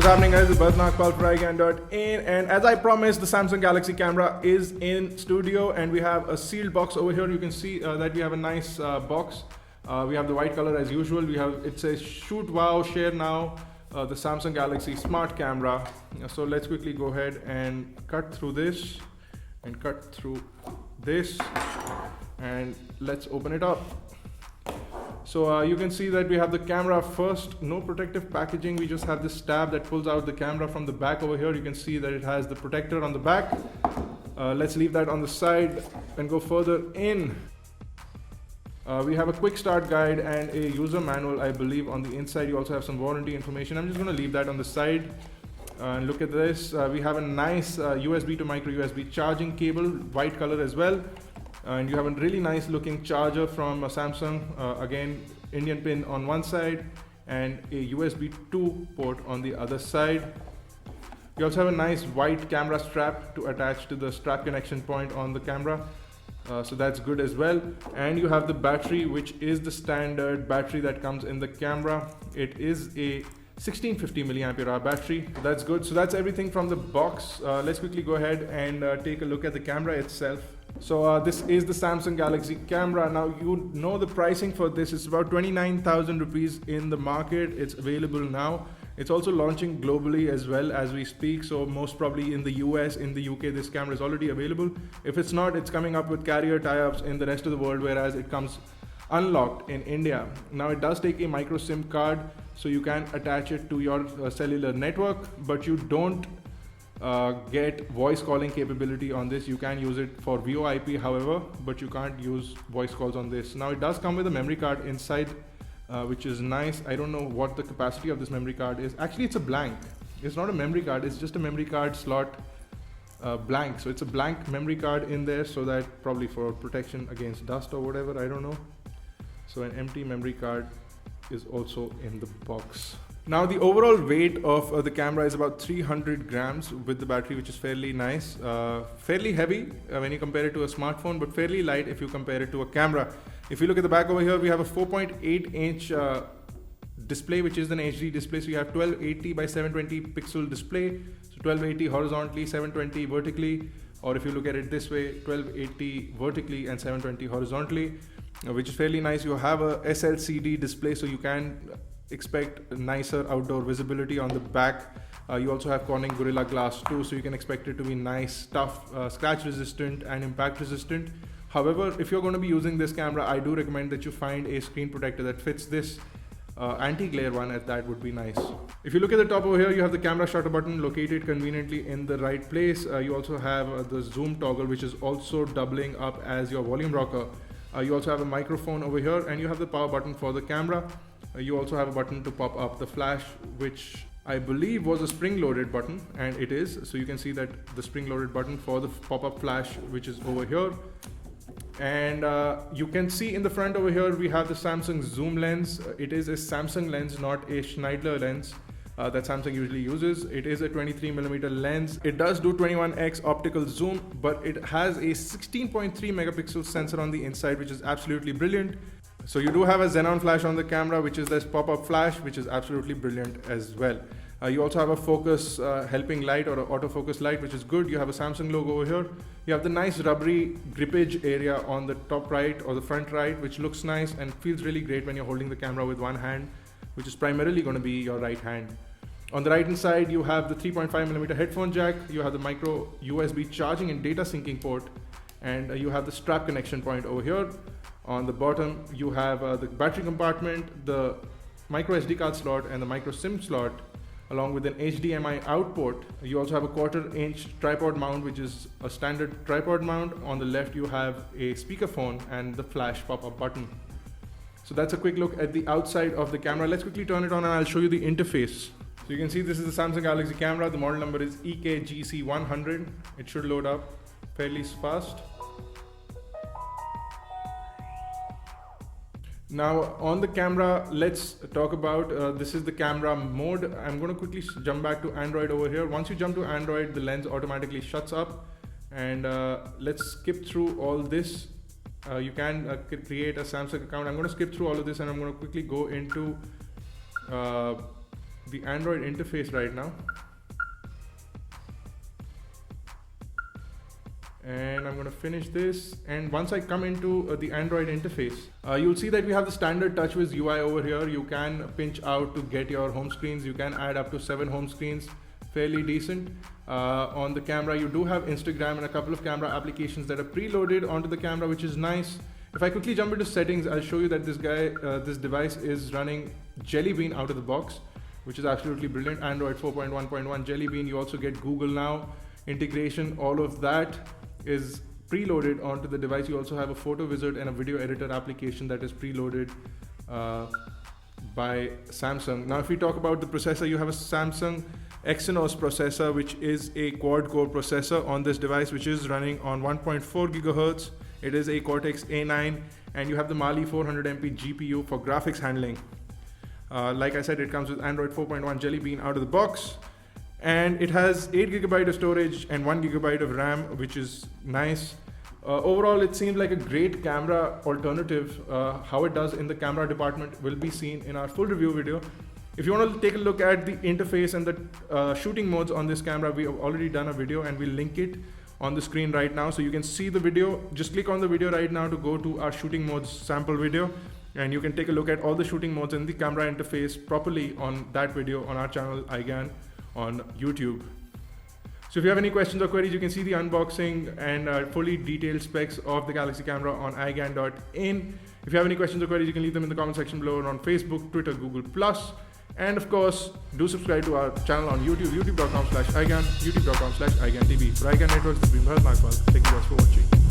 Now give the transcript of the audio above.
What's happening, guys? It's Bharatnath call for iGyaan.in, and as I promised, the Samsung Galaxy camera is in studio, and we have a sealed box over here. You can see that we have a nice box. We have the white color as usual. It says shoot wow, share now, the Samsung Galaxy smart camera. So let's quickly go ahead and cut through this and cut through this, and let's open it up. So you can see that we have the camera first, no protective packaging. We just have this tab that pulls out the camera from the back over here. You can see that it has the protector on the back. Let's leave that on the side and go further in. We have a quick start guide and a user manual, I believe, on the inside. You also have some warranty information. I'm just going to leave that on the side. And look at this. We have a nice USB to micro USB charging cable, white color as well. And you have a really nice looking charger from Samsung, again Indian pin on one side and a USB 2 port on the other side. You also have a nice white camera strap to attach to the strap connection point on the camera, so that's good as well. And you have the battery, which is the standard battery that comes in the camera. It is a 1650 milliampere hour battery. That's good. So that's everything from the box. Let's quickly go ahead and take a look at the camera itself. So this is the Samsung Galaxy camera. Now you know the pricing for this is about 29,000 rupees in the market. It's available now. It's also launching globally as well as we speak. So most probably in the US, in the UK, this camera is already available. If it's not, it's coming up with carrier tie-ups in the rest of the world, whereas it comes unlocked in India. Now it does take a micro SIM card, so you can attach it to your cellular network, but you don't get voice calling capability on this. You can use it for VoIP, however, but you can't use voice calls on this. Now it does come with a memory card inside, which is nice. I don't know what the capacity of this memory card is. Actually, it's a blank. It's not a memory card, it's just a memory card slot blank. So it's a blank memory card in there, so that probably for protection against dust or whatever, I don't know. So an empty memory card is also in the box. Now the overall weight of the camera is about 300 grams with the battery, which is fairly nice, fairly heavy when you compare it to a smartphone, but fairly light if you compare it to a camera. If you look at the back over here, we have a 4.8 inch display, which is an HD display. So you have 1280 by 720 pixel display, so 1280 horizontally, 720 vertically, or if you look at it this way, 1280 vertically and 720 horizontally, which is fairly nice. You have a SLCD display, so you can expect nicer outdoor visibility on the back. You also have Corning Gorilla Glass 2, so you can expect it to be nice, tough, scratch resistant and impact resistant. However, if you're going to be using this camera, I do recommend that you find a screen protector that fits this anti-glare one, as that would be nice. If you look at the top over here, you have the camera shutter button located conveniently in the right place. You also have the zoom toggle, which is also doubling up as your volume rocker. You also have a microphone over here, and you have the power button for the camera. You also have a button to pop up the flash, which I believe was a spring-loaded button, and it is. So you can see that the spring-loaded button for the pop-up flash, which is over here. And you can see in the front over here, we have the Samsung zoom lens. It is a Samsung lens, not a Schneidler lens that Samsung usually uses. It is a 23mm lens. It does do 21x optical zoom, but it has a 16.3 megapixel sensor on the inside, which is absolutely brilliant. So you do have a xenon flash on the camera, which is this pop-up flash, which is absolutely brilliant as well. You also have a focus helping light, or an autofocus light, which is good. You have a Samsung logo over here. You have the nice rubbery grippage area on the top right or the front right, which looks nice and feels really great when you're holding the camera with one hand, which is primarily going to be your right hand. On the right hand side, you have the 3.5mm headphone jack. You have the micro USB charging and data syncing port, and you have the strap connection point over here. On the bottom, you have the battery compartment, the micro SD card slot, and the micro SIM slot, along with an HDMI out port. You also have a 1/4 inch tripod mount, which is a standard tripod mount. On the left, you have a speakerphone and the flash pop-up button. So that's a quick look at the outside of the camera. Let's quickly turn it on and I'll show you the interface. So you can see this is the Samsung Galaxy camera. The model number is EK-GC100. It should load up fairly fast. Now on the camera, let's talk about, this is the camera mode. I'm going to quickly jump back to Android over here. Once you jump to Android, the lens automatically shuts up, and let's skip through all this. You can create a Samsung account. I'm going to skip through all of this, and I'm going to quickly go into the Android interface right now. And I'm going to finish this, and once I come into the Android interface, you'll see that we have the standard TouchWiz UI over here. You can pinch out to get your home screens. You can add up to 7 home screens, fairly decent. On the camera, you do have Instagram and a couple of camera applications that are preloaded onto the camera, which is nice. If I quickly jump into settings, I'll show you that this device is running Jelly Bean out of the box, which is absolutely brilliant. Android 4.1.1 Jelly Bean. You also get Google Now integration. All of that is preloaded onto the device. You also have a photo wizard and a video editor application that is preloaded by Samsung. Now if we talk about the processor, you have a Samsung Exynos processor, which is a quad-core processor on this device, which is running on 1.4 gigahertz. It is a Cortex A9, and you have the Mali 400MP GPU for graphics handling. Like I said, it comes with Android 4.1 Jelly Bean out of the box. And it has 8 GB of storage and 1 GB of RAM, which is nice. Overall, it seems like a great camera alternative. How it does in the camera department will be seen in our full review video. If you want to take a look at the interface and the shooting modes on this camera, we have already done a video and we'll link it on the screen right now. So you can see the video. Just click on the video right now to go to our shooting modes sample video. And you can take a look at all the shooting modes in the camera interface properly on that video on our channel, iGyaan, on YouTube. So if you have any questions or queries, you can see the unboxing and fully detailed specs of the Galaxy camera on iGyaan.in. If you have any questions or queries, you can leave them in the comment section below, or on Facebook, Twitter, Google+. And of course, do subscribe to our channel on YouTube, youtube.com/iGyaan, youtube.com/iGyaanTV. For iGyaan Networks, this has been Bharat Nagpal. Thank you guys for watching.